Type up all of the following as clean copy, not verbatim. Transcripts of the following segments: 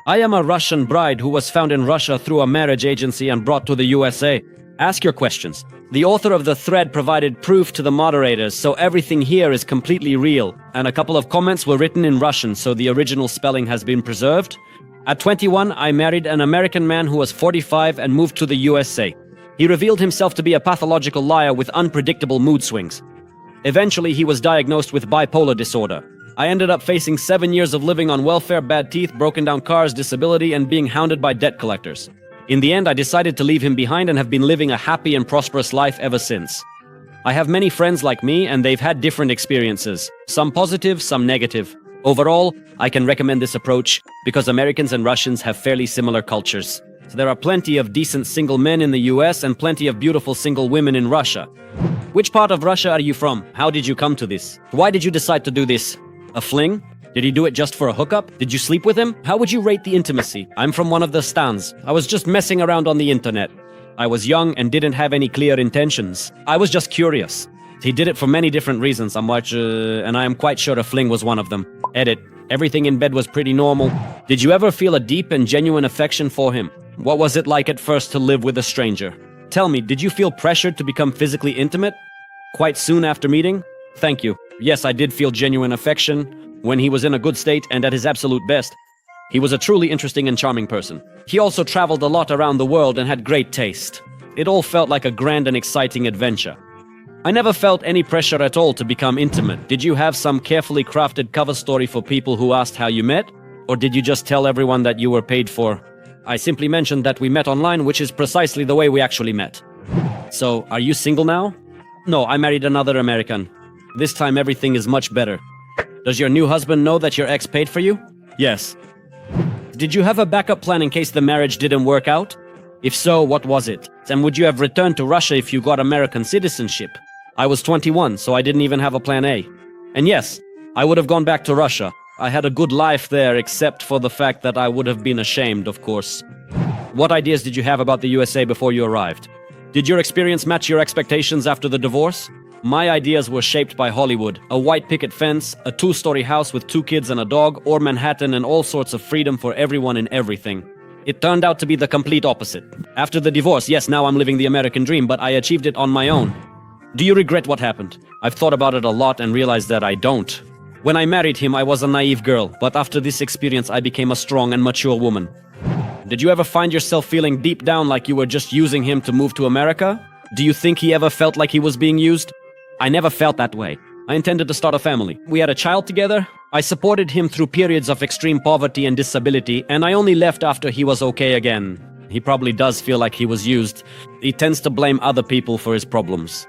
I am a Russian bride who was found in Russia through a marriage agency and brought to the USA. Ask your questions. The author of the thread provided proof to the moderators, so everything here is completely real, and a couple of comments were written in Russian, so the original spelling has been preserved. At 21, I married an American man who was 45 and moved to the USA. He revealed himself to be a pathological liar with unpredictable mood swings. Eventually, he was diagnosed with bipolar disorder. I ended up facing 7 years of living on welfare, bad teeth, broken down cars, disability, and being hounded by debt collectors. In the end, I decided to leave him behind and have been living a happy and prosperous life ever since. I have many friends like me, and they've had different experiences. Some positive, some negative. Overall, I can recommend this approach because Americans and Russians have fairly similar cultures. So there are plenty of decent single men in the US and plenty of beautiful single women in Russia. Which part of Russia are you from? How did you come to this? Why did you decide to do this? A fling? Did he do it just for a hookup? Did you sleep with him? How would you rate the intimacy? I'm from one of the stans. I was just messing around on the internet. I was young and didn't have any clear intentions. I was just curious. He did it for many different reasons, and I am quite sure a fling was one of them. Edit. Everything in bed was pretty normal. Did you ever feel a deep and genuine affection for him? What was it like at first to live with a stranger? Tell me, did you feel pressured to become physically intimate? Quite soon after meeting? Thank you. Yes, I did feel genuine affection when he was in a good state and at his absolute best. He was a truly interesting and charming person. He also traveled a lot around the world and had great taste. It all felt like a grand and exciting adventure. I never felt any pressure at all to become intimate. Did you have some carefully crafted cover story for people who asked how you met? Or did you just tell everyone that you were paid for? I simply mentioned that we met online, which is precisely the way we actually met. So, are you single now? No, I married another American. This time everything is much better. Does your new husband know that your ex paid for you? Yes. Did you have a backup plan in case the marriage didn't work out? If so, what was it? And would you have returned to Russia if you got American citizenship? I was 21, so I didn't even have a plan A. And yes, I would have gone back to Russia. I had a good life there, except for the fact that I would have been ashamed, of course. What ideas did you have about the USA before you arrived? Did your experience match your expectations after the divorce? My ideas were shaped by Hollywood, a white picket fence, a 2-story house with 2 kids and a dog, or Manhattan and all sorts of freedom for everyone and everything. It turned out to be the complete opposite. After the divorce, yes, now I'm living the American dream, but I achieved it on my own. Do you regret what happened? I've thought about it a lot and realized that I don't. When I married him, I was a naive girl, but after this experience, I became a strong and mature woman. Did you ever find yourself feeling deep down like you were just using him to move to America? Do you think he ever felt like he was being used? I never felt that way. I intended to start a family. We had a child together. I supported him through periods of extreme poverty and disability, and I only left after he was okay again. He probably does feel like he was used. He tends to blame other people for his problems.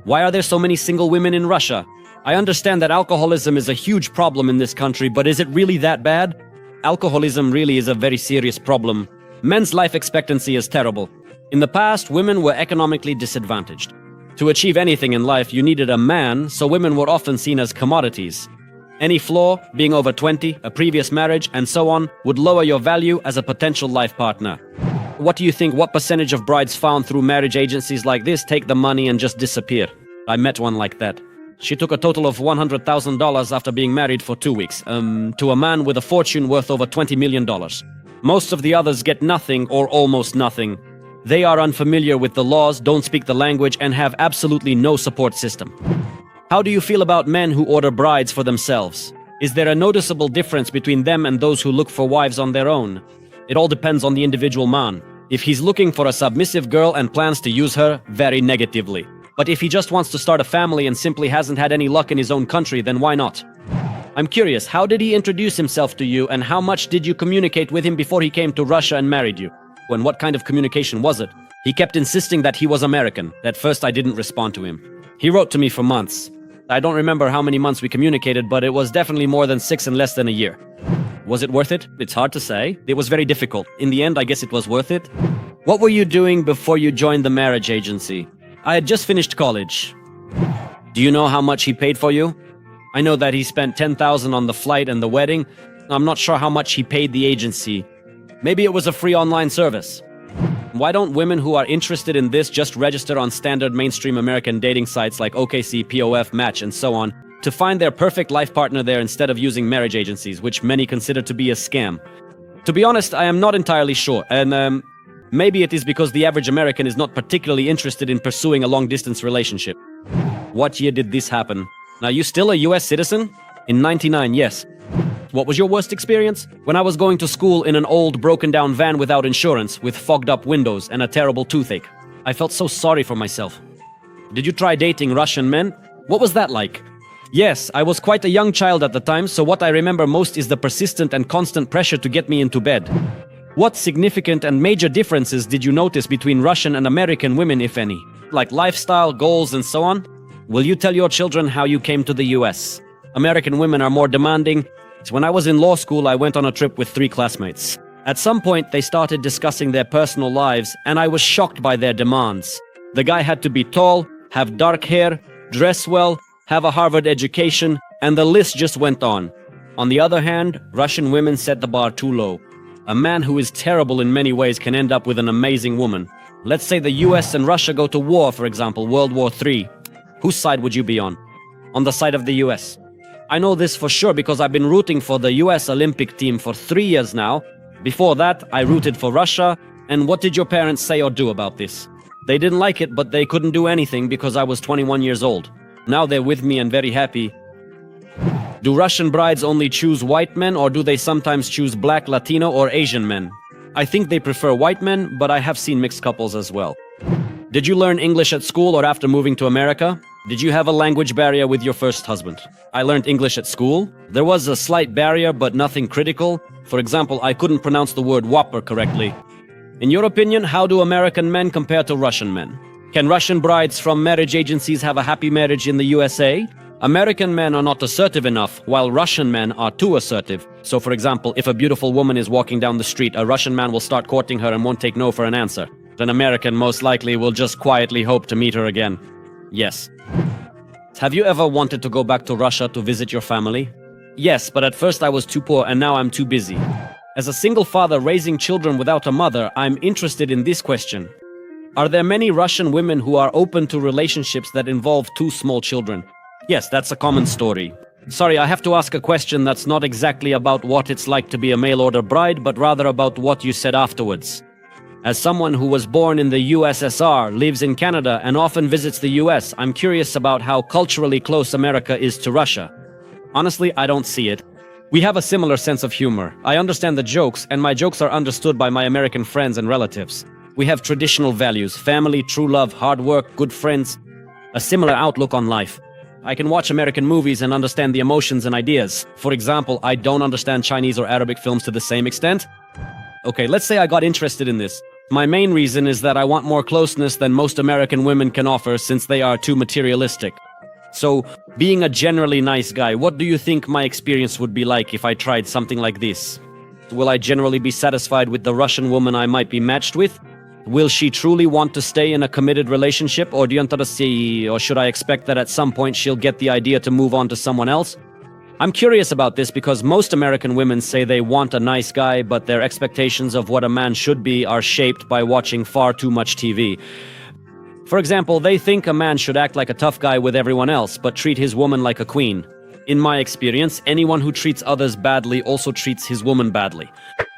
Why are there so many single women in Russia? I understand that alcoholism is a huge problem in this country, but is it really that bad? Alcoholism really is a very serious problem. Men's life expectancy is terrible. In the past, women were economically disadvantaged. To achieve anything in life, you needed a man, so women were often seen as commodities. Any flaw, being over 20, a previous marriage, and so on, would lower your value as a potential life partner. What do you think? What percentage of brides found through marriage agencies like this take the money and just disappear? I met one like that. She took a total of $100,000 after being married for 2 weeks, to a man with a fortune worth over $20 million. Most of the others get nothing or almost nothing. They are unfamiliar with the laws, don't speak the language, and have absolutely no support system. How do you feel about men who order brides for themselves? Is there a noticeable difference between them and those who look for wives on their own? It all depends on the individual man. If he's looking for a submissive girl and plans to use her, very negatively. But if he just wants to start a family and simply hasn't had any luck in his own country, then why not? I'm curious, how did he introduce himself to you, and how much did you communicate with him before he came to Russia and married you? And what kind of communication was it? He kept insisting that he was American. At first, I didn't respond to him. He wrote to me for months. I don't remember how many months we communicated, but it was definitely more than 6 and less than a year. Was it worth it? It's hard to say. It was very difficult. In the end, I guess it was worth it. What were you doing before you joined the marriage agency? I had just finished college. Do you know how much he paid for you? I know that he spent $10,000 on the flight and the wedding. I'm not sure how much he paid the agency. Maybe it was a free online service. Why don't women who are interested in this just register on standard mainstream American dating sites like OKC, POF, Match, and so on, to find their perfect life partner there instead of using marriage agencies, which many consider to be a scam? To be honest, I am not entirely sure, and maybe it is because the average American is not particularly interested in pursuing a long-distance relationship. What year did this happen? Now, you still a US citizen? In 99, yes. What was your worst experience? When I was going to school in an old, broken-down van without insurance, with fogged-up windows and a terrible toothache. I felt so sorry for myself. Did you try dating Russian men? What was that like? Yes, I was quite a young child at the time, so what I remember most is the persistent and constant pressure to get me into bed. What significant and major differences did you notice between Russian and American women, if any? Like lifestyle, goals, and so on? Will you tell your children how you came to the US? American women are more demanding. When I was in law school, I went on a trip with 3 classmates. At some point, they started discussing their personal lives, and I was shocked by their demands. The guy had to be tall, have dark hair, dress well, have a Harvard education, and the list just went on. On the other hand, Russian women set the bar too low. A man who is terrible in many ways can end up with an amazing woman. Let's say the US and Russia go to war, for example, World War III. Whose side would you be on? On the side of the US. I know this for sure because I've been rooting for the US Olympic team for 3 years now. Before that, I rooted for Russia. And what did your parents say or do about this? They didn't like it, but they couldn't do anything because I was 21 years old. Now they're with me and very happy. Do Russian brides only choose white men, or do they sometimes choose black, Latino, or Asian men? I think they prefer white men, but I have seen mixed couples as well. Did you learn English at school or after moving to America? Did you have a language barrier with your first husband? I learned English at school. There was a slight barrier, but nothing critical. For example, I couldn't pronounce the word whopper correctly. In your opinion, how do American men compare to Russian men? Can Russian brides from marriage agencies have a happy marriage in the USA? American men are not assertive enough, while Russian men are too assertive. So for example, if a beautiful woman is walking down the street, a Russian man will start courting her and won't take no for an answer. An American most likely will just quietly hope to meet her again. Yes. Have you ever wanted to go back to Russia to visit your family? Yes, but at first I was too poor and now I'm too busy. As a single father raising children without a mother, I'm interested in this question. Are there many Russian women who are open to relationships that involve 2 small children? Yes, that's a common story. Sorry, I have to ask a question that's not exactly about what it's like to be a mail-order bride, but rather about what you said afterwards. As someone who was born in the USSR, lives in Canada, and often visits the US, I'm curious about how culturally close America is to Russia. Honestly, I don't see it. We have a similar sense of humor. I understand the jokes, and my jokes are understood by my American friends and relatives. We have traditional values: family, true love, hard work, good friends, a similar outlook on life. I can watch American movies and understand the emotions and ideas. For example, I don't understand Chinese or Arabic films to the same extent. Okay, let's say I got interested in this. My main reason is that I want more closeness than most American women can offer since they are too materialistic. So, being a generally nice guy, what do you think my experience would be like if I tried something like this? Will I generally be satisfied with the Russian woman I might be matched with? Will she truly want to stay in a committed relationship, or should I expect that at some point she'll get the idea to move on to someone else? I'm curious about this because most American women say they want a nice guy, but their expectations of what a man should be are shaped by watching far too much TV. For example, they think a man should act like a tough guy with everyone else, but treat his woman like a queen. In my experience, anyone who treats others badly also treats his woman badly.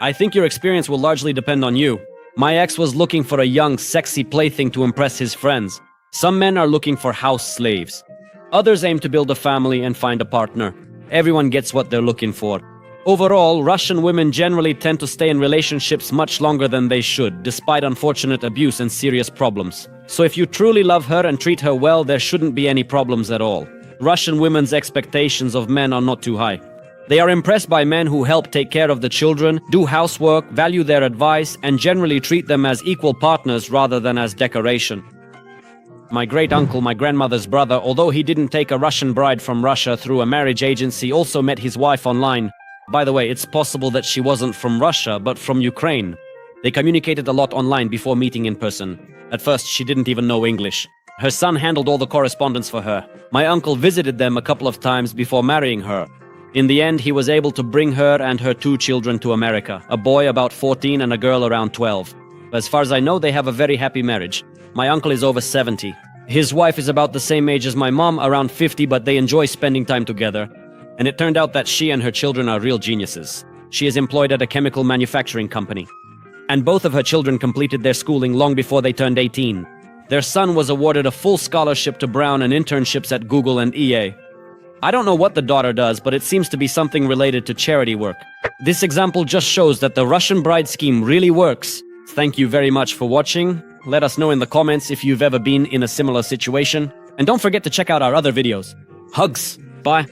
I think your experience will largely depend on you. My ex was looking for a young, sexy plaything to impress his friends. Some men are looking for house slaves. Others aim to build a family and find a partner. Everyone gets what they're looking for. Overall, Russian women generally tend to stay in relationships much longer than they should, despite unfortunate abuse and serious problems. So if you truly love her and treat her well, there shouldn't be any problems at all. Russian women's expectations of men are not too high. They are impressed by men who help take care of the children, do housework, value their advice, and generally treat them as equal partners rather than as decoration. My great-uncle, my grandmother's brother, although he didn't take a Russian bride from Russia through a marriage agency, also met his wife online. By the way, it's possible that she wasn't from Russia, but from Ukraine. They communicated a lot online before meeting in person. At first, she didn't even know English. Her son handled all the correspondence for her. My uncle visited them a couple of times before marrying her. In the end, he was able to bring her and her 2 children to America, a boy about 14 and a girl around 12. As far as I know, they have a very happy marriage. My uncle is over 70. His wife is about the same age as my mom, around 50, but they enjoy spending time together. And it turned out that she and her children are real geniuses. She is employed at a chemical manufacturing company. And both of her children completed their schooling long before they turned 18. Their son was awarded a full scholarship to Brown and internships at Google and EA. I don't know what the daughter does, but it seems to be something related to charity work. This example just shows that the Russian bride scheme really works. Thank you very much for watching. Let us know in the comments if you've ever been in a similar situation. And don't forget to check out our other videos. Hugs. Bye.